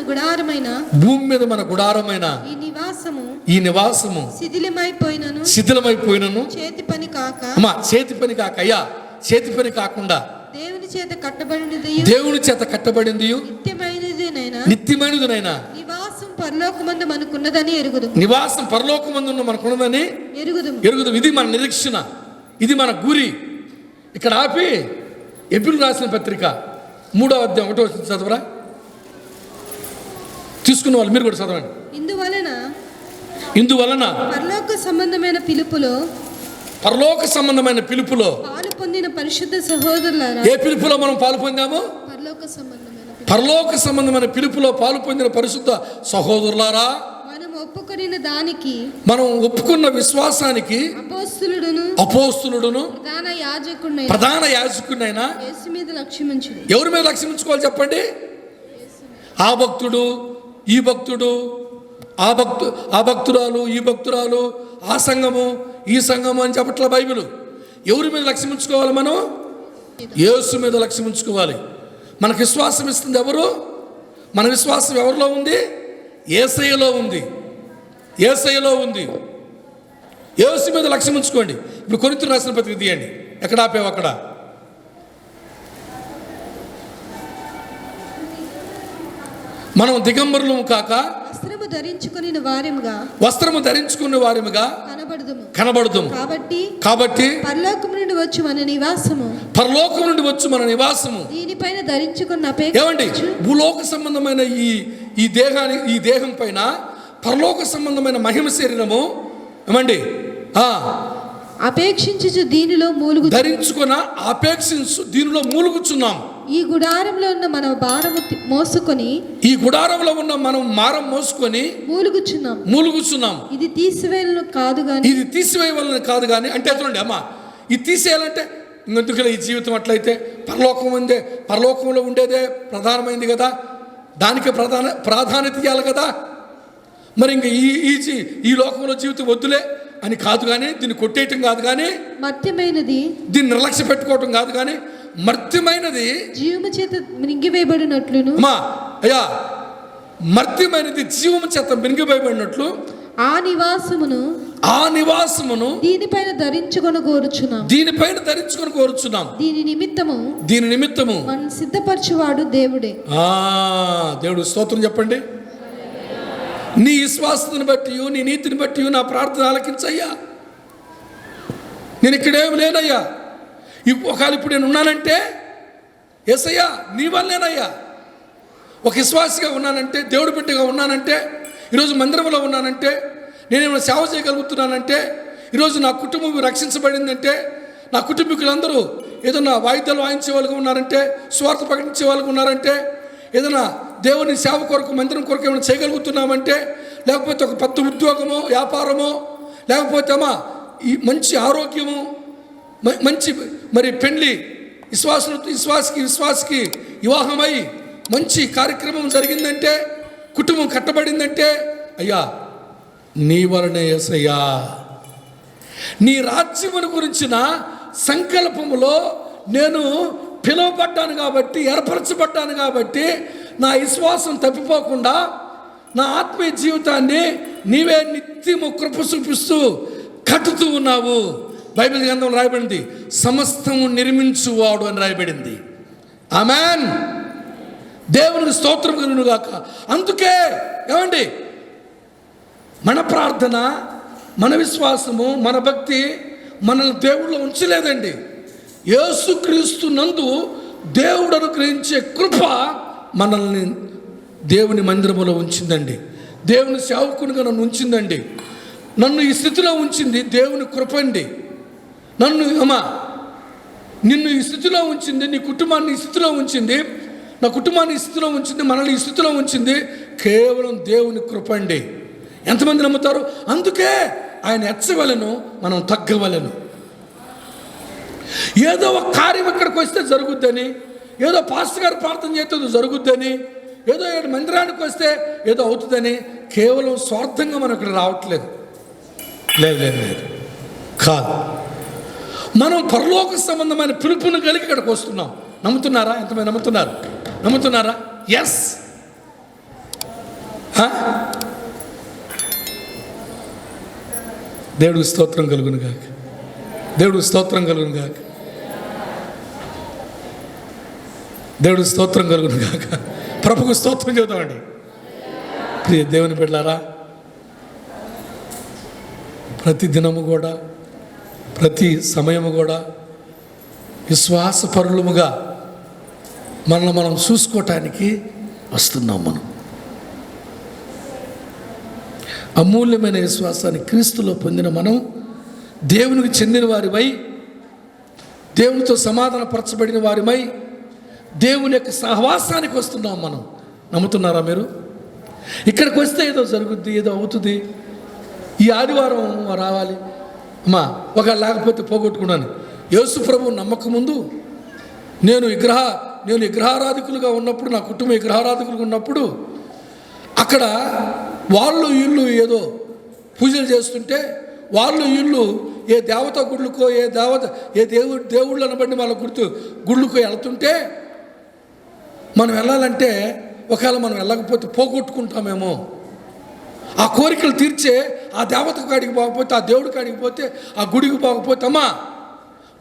గుడారమైన ఈ నివాసము శిథిలమైపోయినను చేతి పని కాక అయ్యా, చేతి పని కాకుండా దేవుని చేత కట్టబడింది నిత్యమైనదినైనా పరలోకమందు మనకున్నదని ఎరుగుదు. నివాసం పరలోకమందు మనకున్నదని ఎరుగుదు. ఇది మన నిరీక్షణ, ఇది మన గురి. ఇక్కడ ఆపి ఎబ్రిల్ రాసిన పత్రిక 3వ అధ్యాయం 1వ వచనం చదవరా. తీసుకున్న వాళ్ళు మీరు కూడా చదవండి. ఇందువలన పరలోక సంబంధమైన పిలుపులో పాలు పొందిన పరిశుద్ధ సహోదరులారా. ఏ పిలుపులో మనం పాలు పొందాము? పరలోక సంబంధమైన పిలుపులో పాలు పొందిన పరిశుద్ధ సహోదరులారా, మనం ఒప్పుకున్న విశ్వాసానికి అపోస్తలుడును ప్రధాన యాజకుడైన ఎవరి మీద లక్ష్యం ఉంచుకోవాలి చెప్పండి? ఆ భక్తుడు, ఈ భక్తుడు, ఆ భక్తురాలు, ఈ భక్తురాలు, ఆ సంఘము, ఈ సంఘము అని చెప్పట్ల బైబిల్. ఎవరి మీద లక్ష్యం ఉంచుకోవాలి? మనం యేసు మీద లక్ష్యం ఉంచుకోవాలి. మనకు విశ్వాసం ఇస్తుంది ఎవరు? మన విశ్వాసం ఎవరిలో ఉంది? యేసయ్యలో ఉంది. యేసయ్యలో ఉంది. యేసు మీద లక్ష్యం ఉంచుకోండి. ఇప్పుడు కొరింథీయులకు రాసిన పత్రిక తీయండి. ఎక్కడ ఆపావు? అక్కడ మనం దిగంబరులము కాక వస్త్రము ధరించుకునే వారిముగా కనబడుదుము. కాబట్టి పరలోకము నుండి వచ్చు మన నివాసము దీనిపైన ధరించుకున్న ఏమండి, భూలోక సంబంధమైన ఈ దేహం పైన పరలోక సంబంధమైన మహిమ శరీరము ఏమండి అపేక్షించు దీనిలో మూలుగు ధరించుకున్న అపేక్షించు దీనిలో మూలుగుచున్నాం. ఈ గుడారంలో ఉన్న మనం భారము మోసుకొని భారం మోసుకొని మూలుగుచున్నాం. ఇది తీసివేయవలన కాదు కానీ అంటే చూడండి అమ్మా, ఇది తీసేయాలంటే ఇంకెందుకులే ఈ జీవితం అట్లయితే పరలోకంలో ఉండేదే ప్రధానమైంది కదా, దానికి ప్రాధాన్యత ఇవ్వాలి కదా. మరి ఇంక ఈ లోకంలో జీవితం వద్దులే అని కాదు కానీ, దీన్ని కొట్టేయటం కాదు కానీ, మర్త్యమైనది దీన్ని నిర్లక్ష్య పెట్టుకోవటం కాదు కానీ, మర్త్యమైనది జీవము చేత మింగివేయబడినట్లును మర్త్యమైనది జీవము చేత మింగివేయబడినట్లు ఆ నివాసమును దీనిపైన ధరించుకొని కోరుచున్నాం. దీని నిమిత్తము మన సిద్ధపరచువాడు దేవుడే. దేవుడు స్తోత్రం చెప్పండి. నీ విశ్వాసతను బట్టి, నీ నీతిని బట్టి నా ప్రార్థన ఆలకించయ్యా. నేను ఇక్కడేమి లేనయ్యా, ఒకవేళ ఇప్పుడు నేను ఉన్నానంటే యేసయ్యా నీ వల్లేనయ్యా. ఒక విశ్వాసిగా ఉన్నానంటే, దేవుడి బిడ్డగా ఉన్నానంటే, ఈరోజు మందిరంలో ఉన్నానంటే, నేనేమైనా సేవ చేయగలుగుతున్నానంటే, ఈరోజు నా కుటుంబం రక్షించబడిందంటే, నా కుటుంబీకులందరూ ఏదైనా వాయిద్యాలు వాయించే వాళ్ళుగా ఉన్నారంటే, స్వార్థ ప్రకటించే వాళ్ళుగా ఉన్నారంటే, ఏదైనా దేవుని సేవ కొరకు మందిరం కొరకు ఏమైనా చేయగలుగుతున్నామంటే, లేకపోతే ఒక పెద్ద ఉద్యోగమో వ్యాపారమో, లేకపోతే ఈ మంచి ఆరోగ్యము, మంచి మరి పెళ్లి, విశ్వాసికి వివాహమై మంచి కార్యక్రమం జరిగిందంటే, కుటుంబం కట్టబడిందంటే, అయ్యా నీ వలనే యేసయ్యా. నీ రాజ్యమును గురించిన సంకల్పములో నేను పిలువబడ్డాను కాబట్టి, ఏర్పరచబడ్డాను కాబట్టి, నా విశ్వాసం తప్పిపోకుండా నా ఆత్మీయ జీవితాన్ని నీవే నిత్యము కృప చూపిస్తూ కట్టుతూ ఉన్నావు. బైబిల్ గ్రంథంలో రాయబడింది, సమస్తము నిర్మించువాడు అని రాయబడింది. ఆమేన్. దేవునికి స్తోత్రం కలుగును గాక. అందుకే ఏమండి, మన ప్రార్థన, మన విశ్వాసము, మన భక్తి మనల్ని దేవుళ్ళో ఉంచలేదండి. యేసుక్రీస్తు నందు దేవుడు అనుగ్రహించే కృప మనల్ని దేవుని మందిరములో ఉంచిందండి. దేవుని సేవకునిగా నన్ను ఉంచిందండి. నన్ను ఈ స్థితిలో ఉంచింది దేవుని కృప అండి. నిన్ను ఈ స్థితిలో ఉంచింది, నీ కుటుంబాన్ని ఈ స్థితిలో ఉంచింది, నా కుటుంబాన్ని ఈ స్థితిలో ఉంచింది, మనల్ని ఈ స్థితిలో ఉంచింది కేవలం దేవుని కృప అండి. ఎంతమంది నమ్ముతారు? అందుకే ఆయన హెచ్చవలెను, మనం తగ్గవలెను. ఏదో ఒక కార్యం ఇక్కడికి వస్తే జరుగుద్దని, ఏదో పాస్టర్ గారు ప్రార్థన చేస్తే జరుగుద్దని, ఏదో మందిరానికి వస్తే ఏదో అవుతుందని కేవలం స్వార్థంగా మనం ఇక్కడ రావట్లేదు. లేదు కాదు. మనం పరలోక సంబంధమైన పిలుపును కలిగి ఇక్కడికి వస్తున్నాం. నమ్ముతున్నారా? ఎంతమంది నమ్ముతున్నారా? ఎస్. దేవుడికి స్తోత్రం కలుగును గాక. దేవుడికి స్తోత్రం కలుగును గాక. దేవుడికి స్తోత్రం కలుగును గాక. ప్రభుకు స్తోత్రం చెబుతామండి. ప్రియ దేవుని బిడ్డలారా, ప్రతి దినము కూడా, ప్రతి సమయము కూడా విశ్వాసపరులముగా మనల్ని మనం చూసుకోవటానికి వస్తున్నాం. మనం అమూల్యమైన విశ్వాసాన్ని క్రీస్తులో పొందిన మనం దేవునికి చెందిన వారిపై, దేవునితో సమాధానపరచబడిన వారిపై దేవుని యొక్క సహవాసానికి వస్తున్నాం. మనం నమ్ముతున్నారా మీరు? ఇక్కడికి వస్తే ఏదో జరుగుద్ది, ఏదో అవుతుంది, ఈ ఆదివారం రావాలి అమ్మా, ఒక లేకపోతే పోగొట్టుకున్నాను. యేసు ప్రభువు నమ్మకం ముందు నేను విగ్రహారాధికులుగా ఉన్నప్పుడు, నా కుటుంబం విగ్రహారాధికులుగా ఉన్నప్పుడు అక్కడ వాళ్ళు వీళ్ళు ఏదో పూజలు చేస్తుంటే, వాళ్ళు వీళ్ళు ఏ దేవత గుళ్ళకో ఏ దేవుళ్ళు అనబడి వాళ్ళ గుళ్ళకో వెళ్తుంటే, మనం వెళ్ళాలంటే ఒకవేళ మనం వెళ్ళకపోతే పోగొట్టుకుంటామేమో. ఆ కోరికలు తీర్చే ఆ దేవత కాడికి పోకపోతే, ఆ దేవుడి కాడికి పోతే, ఆ గుడికి పోకపోతే, అమ్మా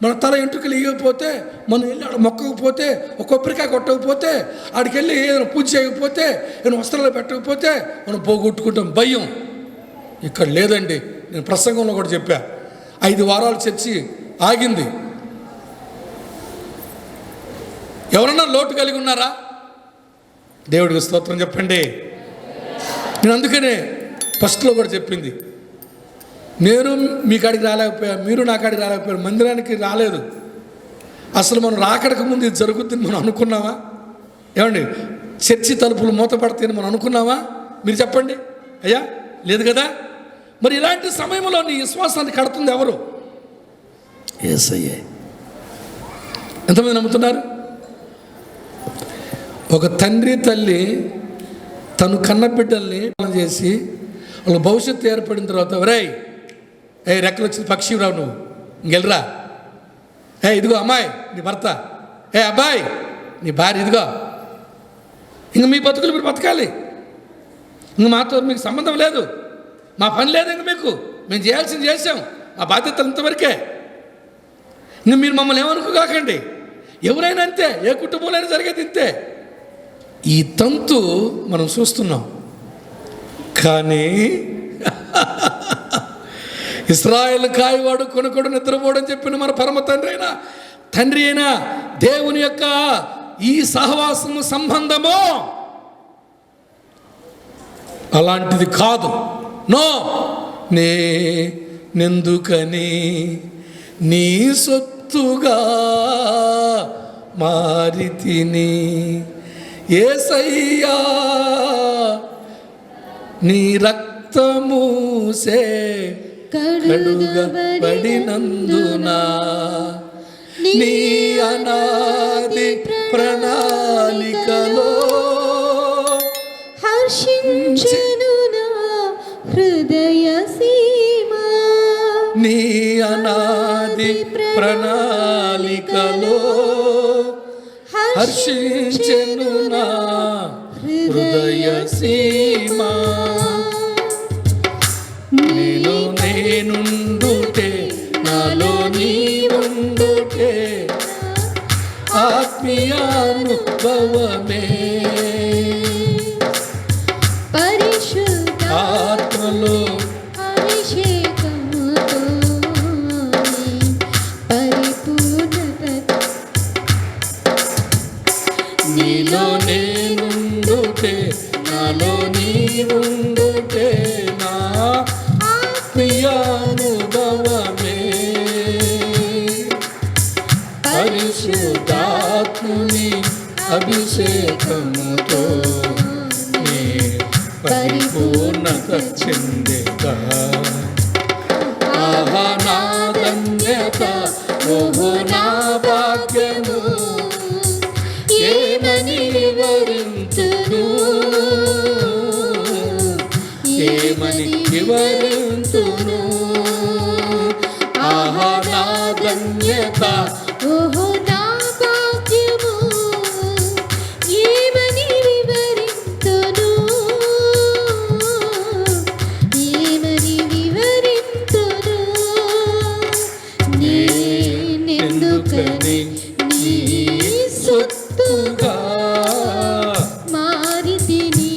మన తల ఎంట్రుకలు ఇవ్వకపోతే, మనం వెళ్ళి ఆడ మొక్కకపోతే, ఒక కొబ్బరికాయ కొట్టకపోతే, ఆడికి వెళ్ళి ఏదైనా పూజ చేయకపోతే, ఏదైనా వస్త్రాలు పెట్టకపోతే మనం పోగొట్టుకుంటాం. భయం ఇక్కడ లేదండి. నేను ప్రసంగంలో కూడా చెప్పా, 5 వారాలు చర్చి ఆగింది. ఎవరన్నా లోటు కలిగి ఉన్నారా? దేవుడికి స్తోత్రం చెప్పండి. నేను అందుకనే ఫస్ట్లో కూడా చెప్పింది, నేను మీ కాడికి రాలేకపోయా, మీరు నా కాడికి రాలేకపోయారు, మందిరానికి రాలేదు. అసలు మనం రాకడక ముందు ఇది జరుగుతుందని మనం అనుకున్నావా? ఏమండి, చర్చి తలుపులు మూతపడతాయని మనం అనుకున్నావా? మీరు చెప్పండి. అయ్యా లేదు కదా. మరి ఇలాంటి సమయంలో నీ విశ్వాసాన్ని కడుతుంది ఎవరు? యేసయ్యే. ఎంతమంది నమ్ముతున్నారు? ఒక తండ్రి తల్లి తను కన్న బిడ్డల్ని చేసి వాళ్ళ భవిష్యత్తు ఏర్పడిన తర్వాత, రెక్కలు వచ్చింది పక్షి రావు, నువ్వు ఇంకెళ్ళరా, ఇదిగో అమ్మాయి నీ భర్త, అబ్బాయి నీ భార్య, ఇదిగో ఇంక మీ బతుకులు మీరు బతకాలి, ఇంక మాతో మీకు సంబంధం లేదు, మా పని లేదు, ఇంక మీకు మేము చేయాల్సింది చేసాం, మా బాధ్యతలు ఇంతవరకే, ఇంక మీరు మమ్మల్ని ఏమనుకోకండి. ఎవరైనా అంతే, ఏ కుటుంబంలో జరిగేది ఇంతే. ఈ తంతు మనం చూస్తున్నాం. కానీ ఇశ్రాయేల్ కాయవాడు కొనుకొడు నిద్రపోవడం చెప్పిన మన పరమ తండ్రి అయినా దేవుని యొక్క ఈ సహవాసము, సంబంధము అలాంటిది కాదు. నో, నేనెందుకని నీ సొత్తుగా మారితిని యేసయ్యా, నీ రక్తమూసే కడుగబడినందున నీ అనాది ప్రణాళికలో హర్షించెను నా హృదయ సీమ, నీ అనాది ప్రణాళికలో హర్షించెను నా హృదయ సీమ. నేనుండుటే, నాలో నీవుండుటే, ఆత్మీయానుభవమే, పరిశుద్ధాత్మలో అభిషేకముతో పరిపూర్ణత, నీలో నేనుండుటే, నాలో నీవుండుటే, నా ఆత్మీయానుభవమే, పరిశుద్ధాత్ముని అభిషేకముతో నీ పరిపూర్ణత చెందేగా. ఆహా నా ధన్యత, ఓహో నా భాగ్యము, ఏమని వివరింతును, ఏమని వివరింతును. ఆహా నా ధన్యత, ఓహో నా భాగ్యము, ఏమని వివరింతును, ఏమని వివరింతును. నేనెందుకని నీ సొత్తుగా మారితిని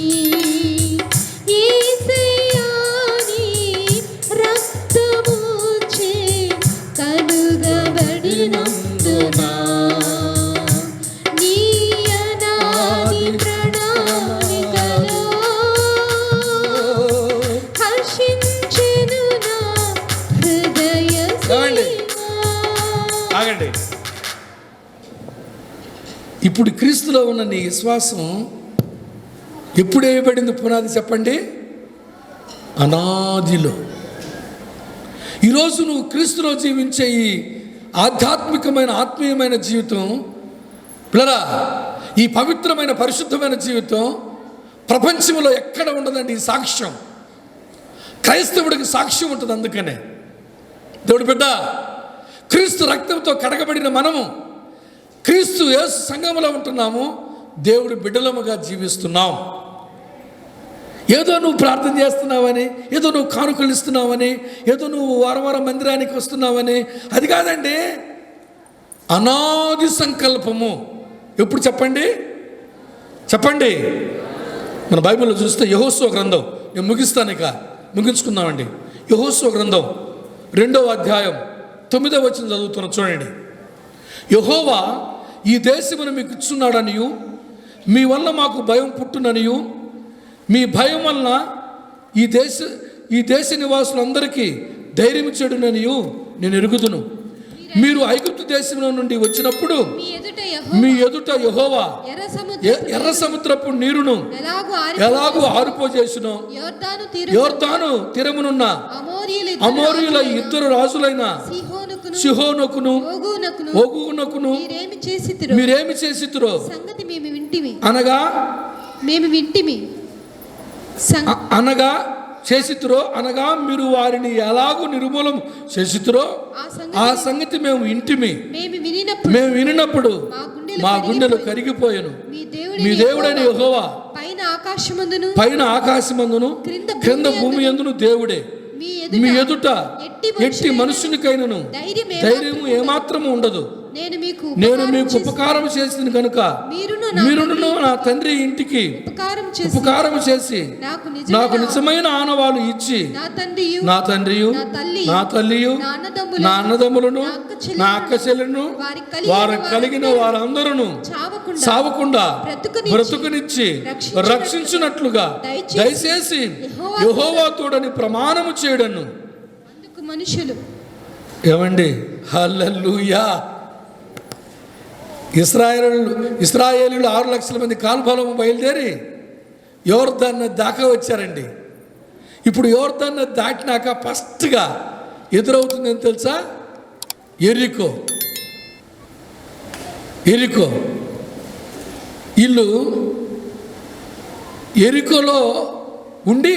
చెప్పండి. ఇప్పుడు క్రీస్తులో ఉన్న నీ విశ్వాసం ఎప్పుడు వేయబడింది పునాది చెప్పండి? అనాదిలో. ఈరోజు నువ్వు క్రీస్తులో జీవించే ఈ ఆధ్యాత్మికమైన ఆత్మీయమైన జీవితం పిల్లరా, ఈ పవిత్రమైన పరిశుద్ధమైన జీవితం ప్రపంచంలో ఎక్కడ ఉండదండి. ఈ సాక్ష్యం క్రైస్తవుడికి సాక్ష్యం ఉంటుంది. అందుకనే దేవుడి బిడ్డ, క్రీస్తు రక్తంతో కడగబడిన మనము క్రీస్తు యేసు సంఘములో ఉంటున్నాము, దేవుడి బిడ్డలముగా జీవిస్తున్నాం. ఏదో నువ్వు ప్రార్థన చేస్తున్నావని, ఏదో నువ్వు కానుకలు ఇస్తున్నావని, ఏదో నువ్వు వారం వారం మందిరానికి వస్తున్నావని అది కాదండి. అనాది సంకల్పము. ఎప్పుడు చెప్పండి? చెప్పండి. మన బైబిల్లో చూస్తే యెహోషువ గ్రంథం, నేను ముగిస్తాను, ఇక ముగించుకుందామండి. యెహోషువ గ్రంథం 2వ అధ్యాయం 9వ వచనం చదువుతున్నా చూడండి. యెహోవా ఈ దేశమును మీకు ఇచ్చున్నాడనియు, మీ వల్ల మాకు భయం పుట్టుననియు, మీ భయం వలన ఈ దేశ నివాసులందరికీ ధైర్యం చెడుననియు నేను ఎరుగుదును. మీరు ఐగుప్తు దేశంలో నుండి వచ్చినప్పుడు మీ ఎదుట యెహోవా ఎర్ర సముద్రపు నీరును ఎలాగూ ఆరిపోజేసును, యోర్దాను తీరమునున్న అమోరీయుల 2 రాజులైన సిహోనుకును ఓగునకును మీరేమి చేసితురో అనగా చేసితురో మీరు వారిని ఎలాగూ నిర్మూలం చేసితురో ఆ సంగతి మేము వినినప్పుడు మా గుండెలు కరిగిపోయాను. మీ దేవుడైన యెహోవా పైన ఆకాశమందును క్రింద భూమి యందును దేవుడే. మీ ఎదుట ఎట్టి మనుషునికైనను ధైర్యము ఏమాత్రము ఉండదు. నేను మీకు ఉపకారం చేసిన కనుక మీరును నా తండ్రి ఇంటికి ఉపకారం చేసి నాకు నిజమైన ఆనవాలు ఇచ్చి నా తండ్రియు నా తల్లియు నా అన్నదమ్ములను నా అక్క చెల్లెలను వారు కలిగిన వారందరూ సావకుండా బ్రతుకునిచ్చి రక్షించినట్లుగా దయచేసి యెహోవా తోడని ప్రమాణము చేయడను. మనుషులు ఏమండి? హల్లెలూయా. ఇశ్రాయేలీయులు 6 లక్షల మంది కాల్బలము బయలుదేరి యోర్దాను దాకా వచ్చారండి. ఇప్పుడు యోర్దాను దాటినాక ఫస్ట్గా ఎదురవుతుందని తెలుసా? ఎరికో. వీళ్ళు ఎరికోలో ఉండి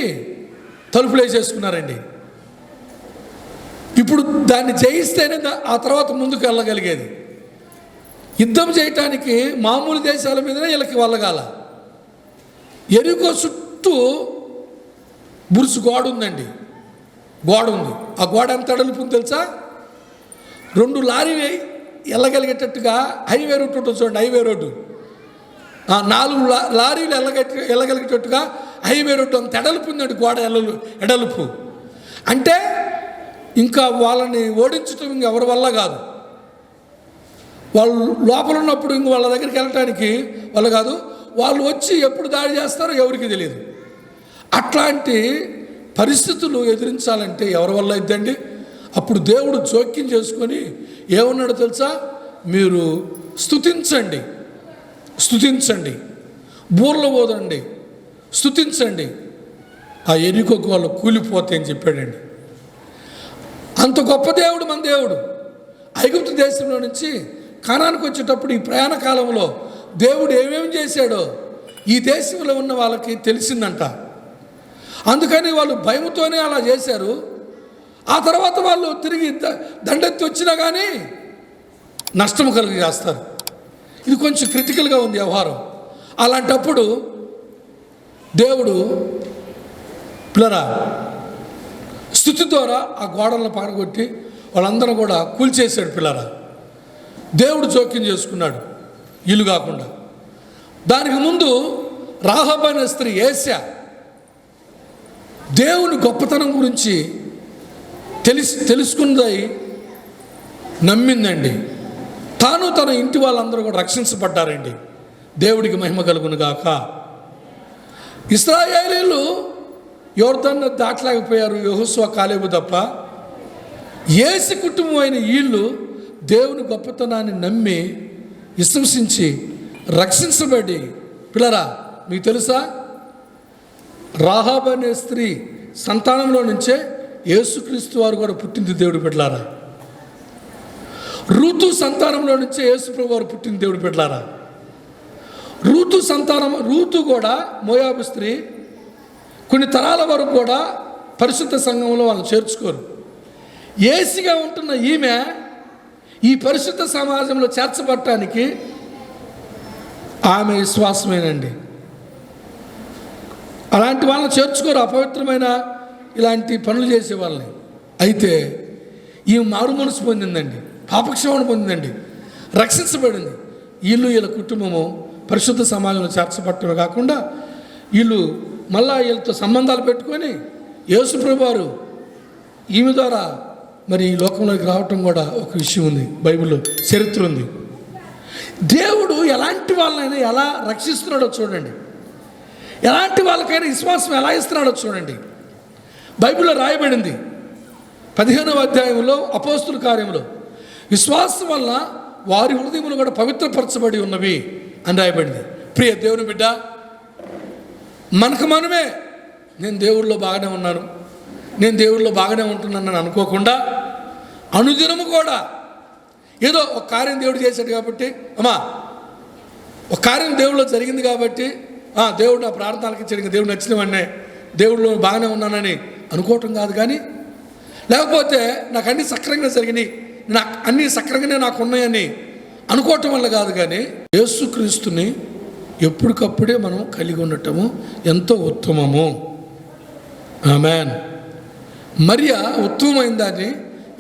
తలుపులు వేసేసుకున్నారండి. ఇప్పుడు దాన్ని జయిస్తేనే ఆ తర్వాత ముందుకు వెళ్ళగలిగేది. యుద్ధం చేయటానికి మామూలు దేశాల మీదనే వీళ్ళకి వెళ్ళగాల. ఎరికో చుట్టూ బురుసు గోడ ఉందండి. గోడ ఉంది. ఆ గోడ ఎంత అడలుపుంది తెలుసా? 2 లారీలు వెళ్ళగలిగేటట్టుగా హైవే రోడ్డు ఉంటుంది చూడండి. హైవే రోడ్డు 4 లారీలు వెళ్ళగలిగేటట్టుగా హైవే రోడ్డు అంత ఎడలుపు ఉందండి. గోడ ఎడలుపు అంటే ఇంకా వాళ్ళని ఓడించడం ఇంకెవరి వల్ల కాదు. వాళ్ళు లోపల ఉన్నప్పుడు ఇంక వాళ్ళ దగ్గరికి వెళ్ళటానికి వాళ్ళు కాదు. వాళ్ళు వచ్చి ఎప్పుడు దాడి చేస్తారో ఎవరికి తెలియదు. అట్లాంటి పరిస్థితులు ఎదిరించాలంటే ఎవరి వల్ల అయిద్దండి? అప్పుడు దేవుడు జోక్యం చేసుకొని ఏమన్నాడో తెలుసా? మీరు స్తుతించండి, బూర్ల పోదండి, స్తుతించండి, ఆ ఎరికోకు వాళ్ళు కూలిపోతే అని చెప్పాడండి. అంత గొప్ప దేవుడు మన దేవుడు. ఐగుప్తు దేశంలో నుంచి కనానికి వచ్చేటప్పుడు ఈ ప్రయాణ కాలంలో దేవుడు ఏమేమి చేశాడో ఈ దేశంలో ఉన్న వాళ్ళకి తెలిసిందంట. అందుకని వాళ్ళు భయముతోనే అలా చేశారు. ఆ తర్వాత వాళ్ళు తిరిగి దండెత్తి వచ్చినా కానీ నష్టం కలిగి చేస్తారు. ఇది కొంచెం క్రిటికల్గా ఉంది వ్యవహారం. అలాంటప్పుడు దేవుడు పిల్లరా స్తుతి ద్వారా ఆ గోడలను పగలగొట్టి వాళ్ళందరూ కూడా కూల్చేశాడు. పిల్లరా దేవుడు జోక్యం చేసుకున్నాడు ఇల్లు కాకుండా. దానికి ముందు రాహాబు అనే స్త్రీ ఏస్యా దేవుని గొప్పతనం గురించి తెలుసుకుందై నమ్మిందండి. తాను తన ఇంటి వాళ్ళందరూ కూడా రక్షించబడ్డారండి. దేవుడికి మహిమ కలుగును గాక. ఇశ్రాయేలీయులు యోర్దాను దాటలేకపోయారు యెహోషువ కాలేబు తప్ప. యేసు కుటుంబం అయిన వీళ్ళు దేవుని గొప్పతనాన్ని నమ్మి విశ్వసించి రక్షించబడి, పిల్లరా మీకు తెలుసా, రాహాబు అనే స్త్రీ సంతానంలో నుంచే యేసుక్రీస్తు వారు కూడా పుట్టింది దేవుడి బిడ్డలారా. రూతు సంతానంలో నుంచే యేసుప్రభు వారు పుట్టింది దేవుడి బిడ్డలారా. రూతు కూడా మోయాబు స్త్రీ. కొన్ని తరాల వరకు కూడా పరిశుద్ధ సంఘంలో వాళ్ళు చేర్చుకోరు. ఏసిగా ఉంటున్న ఈమె ఈ పరిశుద్ధ సమాజంలో చేర్చబడటానికి ఆమె విశ్వాసమేనండి. అలాంటి వాళ్ళని చేర్చుకోరు, అపవిత్రమైన ఇలాంటి పనులు చేసే వాళ్ళని. అయితే ఈ మారు మనసు పొందిందండి, పాపక్షమణ పొందిందండి, రక్షించబడింది. వీళ్ళ కుటుంబము పరిశుద్ధ సమాజంలో చేర్చబట్టమే కాకుండా వీళ్ళు మళ్ళా వీళ్ళతో సంబంధాలు పెట్టుకొని యేసుప్రభు వారు ఈమె ద్వారా మరి ఈ లోకంలోకి రావటం కూడా ఒక విషయం ఉంది, బైబిల్లో చరిత్ర ఉంది. దేవుడు ఎలాంటి వాళ్ళైనా ఎలా రక్షిస్తున్నాడో చూడండి, ఎలాంటి వాళ్ళకైనా విశ్వాసం ఎలా ఇస్తున్నాడో చూడండి. బైబిల్లో రాయబడింది 15వ అధ్యాయంలో అపోస్తుల కార్యంలో, విశ్వాసం వల్ల వారి హృదయములు కూడా పవిత్రపరచబడి ఉన్నవి అని రాయబడింది. ప్రియ దేవుని బిడ్డ, మనకు మనమే నేను దేవుళ్ళలో బాగానే ఉన్నాను, నేను దేవుళ్ళలో బాగానే ఉంటున్నానని అనుకోకుండా అనుదినము కూడా ఏదో ఒక కార్యం దేవుడు చేశాడు కాబట్టి, అమ్మా ఒక కార్యం దేవుడిలో జరిగింది కాబట్టి దేవుడు నా ప్రార్థనలకి ఇచ్చాడు, దేవుడు నచ్చినవన్నీ దేవుడిలో బాగానే ఉన్నానని అనుకోవటం కాదు. కానీ లేకపోతే నాకు అన్నీ సక్రంగా జరిగినాయి, నాకు అన్నీ సక్రంగానే నాకు ఉన్నాయని అనుకోవటం వల్ల కాదు. కానీ యేసుక్రీస్తుని ఎప్పటికప్పుడే మనం కలిగి ఉండటము ఎంతో ఉత్తమము. ఆమేన్. మరియా ఉత్తమమైన దాన్ని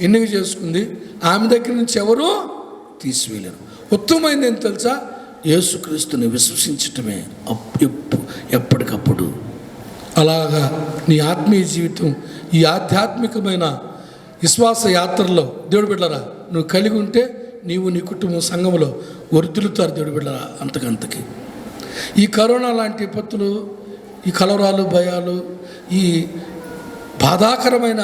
ఎన్నిక చేసుకుంది, ఆమె దగ్గర నుంచి ఎవరూ తీసివేయలేరు. ఉత్తమమైంది ఏం తెలుసా, యేసుక్రీస్తుని విశ్వసించటమే ఎప్పటికప్పుడు. అలాగా నీ ఆత్మీయ జీవితం ఈ ఆధ్యాత్మికమైన విశ్వాస యాత్రలో దేవుడు బిడ్డరా నువ్వు కలిగి ఉంటే నీవు నీ కుటుంబం సంఘంలో వర్ధిల్లుతారు దేవుడు బిడ్డరా. అంతకంతకి ఈ కరోనా లాంటి విపత్తులు, ఈ కలవరాలు, భయాలు, ఈ బాధాకరమైన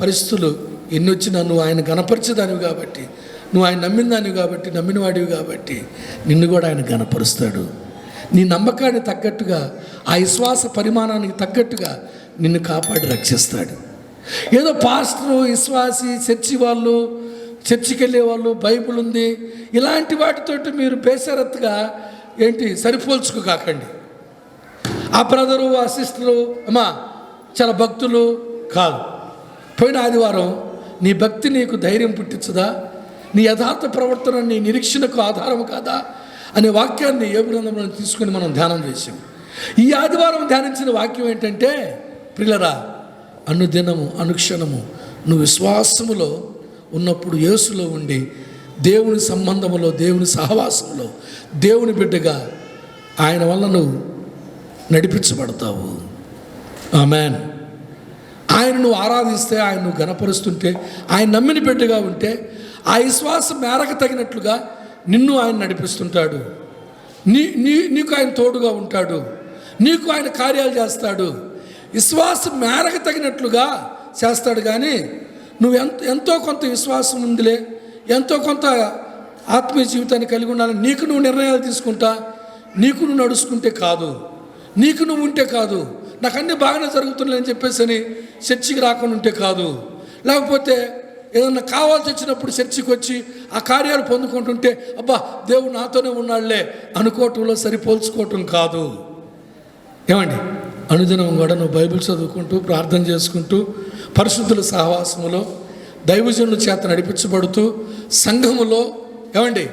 పరిస్థితులు ఎన్ని వచ్చినా నువ్వు ఆయన గణపరిచేదానివి కాబట్టి, నువ్వు ఆయన నమ్మిన దానివి కాబట్టి, నమ్మినవాడివి కాబట్టి నిన్ను కూడా ఆయన గణపరుస్తాడు. నీ నమ్మకాన్ని తగ్గట్టుగా, ఆ విశ్వాస పరిమాణానికి తగ్గట్టుగా నిన్ను కాపాడి రక్షిస్తాడు. ఏదో పాస్టరు, విశ్వాసి, చర్చి వాళ్ళు, చర్చికి వెళ్ళే వాళ్ళు, బైబిల్ ఉంది ఇలాంటి వాటితోటి మీరు బేసరత్తుగా సరిపోల్చుకు కాకండి. ఆ బ్రదరు, ఆ సిస్టరు అమ్మా చాలా భక్తులు కాదు. పోయిన ఆదివారం నీ భక్తి నీకు ధైర్యం పుట్టించదా, నీ యథార్థ ప్రవర్తన నీ నిరీక్షణకు ఆధారం కాదా అనే వాక్యాన్ని ఏ గ్రంథంలో తీసుకుని మనం ధ్యానం చేసాం. ఈ ఆదివారం ధ్యానించిన వాక్యం ఏంటంటే, ప్రియులరా, అనుదినము అనుక్షణము నువ్వు విశ్వాసములో ఉన్నప్పుడు, యేసులో ఉండి దేవుని సంబంధములో, దేవుని సహవాసంలో దేవుని బిడ్డగా ఆయన వల్ల నువ్వు నడిపించబడతావు. ఆమేన్. ఆయన నువ్వు ఆరాధిస్తే, ఆయన నువ్వు గణపరుస్తుంటే, ఆయన నమ్మిన బిడ్డగా ఉంటే ఆ విశ్వాసం మేరకు తగినట్లుగా నిన్ను ఆయన నడిపిస్తుంటాడు. నీకు ఆయన తోడుగా ఉంటాడు, నీకు ఆయన కార్యాలు చేస్తాడు. విశ్వాసం మేరకు తగినట్లుగా చేస్తాడు. కానీ నువ్వు ఎంతో కొంత విశ్వాసం ఉందిలే, ఎంతో కొంత ఆత్మీయ జీవితాన్ని కలిగి ఉండాలని నీకు నువ్వు నిర్ణయాలు తీసుకుంటా, నీకు నువ్వు నడుచుకుంటే కాదు, నీకు నువ్వు ఉంటే కాదు, నాకు అన్నీ బాగానే జరుగుతున్నాయని చెప్పేసి చర్చికి రాకుండా ఉంటే కాదు, లేకపోతే ఏదన్నా కావాల్సి వచ్చినప్పుడు చర్చికి వచ్చి ఆ కార్యాలు పొందుకుంటుంటే అబ్బా దేవుడు నాతోనే ఉన్నాడులే అనుకోవటంలో సరిపోల్చుకోవటం కాదు. ఏమండి, అనుదినం కూడా నువ్వు బైబిల్ చదువుకుంటూ, ప్రార్థన చేసుకుంటూ, పరిశుద్ధుల సహవాసములో దైవజనుల చేత నడిపించబడుతూ, సంఘములో ఏమండి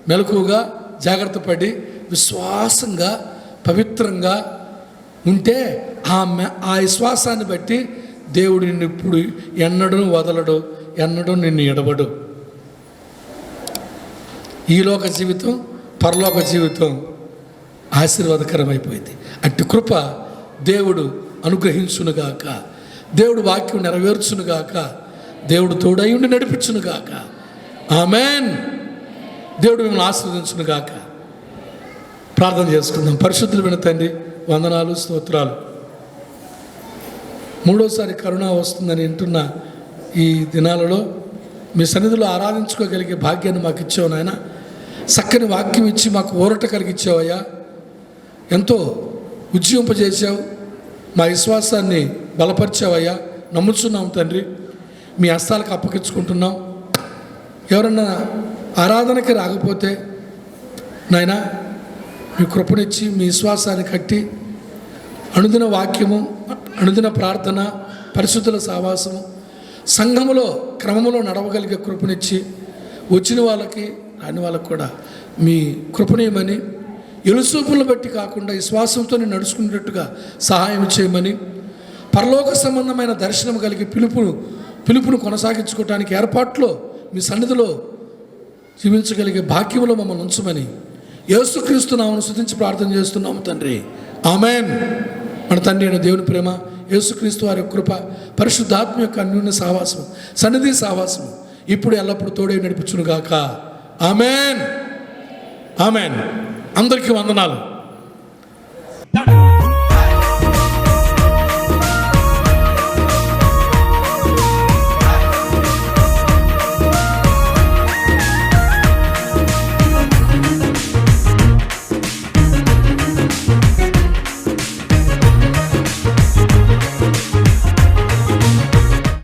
మెలకువగా జాగ్రత్త పడి విశ్వాసంగా పవిత్రంగా ఉంటే ఆ విశ్వాసాన్ని బట్టి దేవుడు నిన్ను ఇప్పుడు ఎన్నడూ వదలడు, ఎన్నడూ నిన్ను ఎడబడు. ఈలోక జీవితం, పరలోక జీవితం ఆశీర్వాదకరమైపోయింది. అట్టి కృప దేవుడు అనుగ్రహించునుగాక, దేవుడు వాక్యం నెరవేర్చునుగాక, దేవుడు తోడయుండి నడిపించునుగాక. ఆమేన్. దేవుడు మిమ్మల్ని ఆశీర్వదించునుగాక. ప్రార్థన చేసుకుందాం. పరిశుద్ధులైన తండ్రి, వందనాలు, స్తోత్రాలు. మూడోసారి కరోనా వస్తుందని వింటున్న ఈ దినాలలో మీ సన్నిధిలో ఆరాధించుకోగలిగే భాగ్యాన్ని మాకు ఇచ్చావు నాయన. చక్కని వాక్యం ఇచ్చి మాకు ఊరట కలిగించావయ్యా. ఎంతో ఉజ్జీవింపజేసావు, మా విశ్వాసాన్ని బలపరిచావయ్యా. నమ్ముతున్నాం తండ్రి, మీ హస్తాలకు అప్పగించుకుంటున్నాం. ఎవరన్నా ఆరాధనకి రాకపోతే నాయన మీ కృపనిచ్చి మీ విశ్వాసాన్ని కట్టి అనుదిన వాక్యము, అనుదిన ప్రార్థన, పరిశుద్ధుల సావాసము, సంఘములో క్రమములో నడవగలిగే కృపనిచ్చి వచ్చిన వాళ్ళకి రాని వాళ్ళకి కూడా మీ కృపణీయమని, ఎలుసూపులను బట్టి కాకుండా విశ్వాసంతో నడుచుకునేటట్టుగా సహాయం చేయమని, పరలోక సంబంధమైన దర్శనం కలిగి పిలుపును కొనసాగించుకోవడానికి ఏర్పాట్లో మీ సన్నిధిలో జీవించగలిగే భాగ్యంలో మమ్మల్ని ఉంచమని యేసుక్రీస్తు నామమున స్తుతించి ప్రార్థన చేస్తున్నాము తండ్రి. ఆమేన్. మన తండ్రి అయిన దేవుని ప్రేమ, యేసుక్రీస్తు వారి కృప, పరిశుద్ధాత్మ యొక్క అన్యోన్య సహవాసం, సన్నిధి సహవాసం ఇప్పుడు ఎల్లప్పుడూ తోడై నడిపించును గాక. ఆమేన్. ఆమేన్. అందరికీ వందనాలు.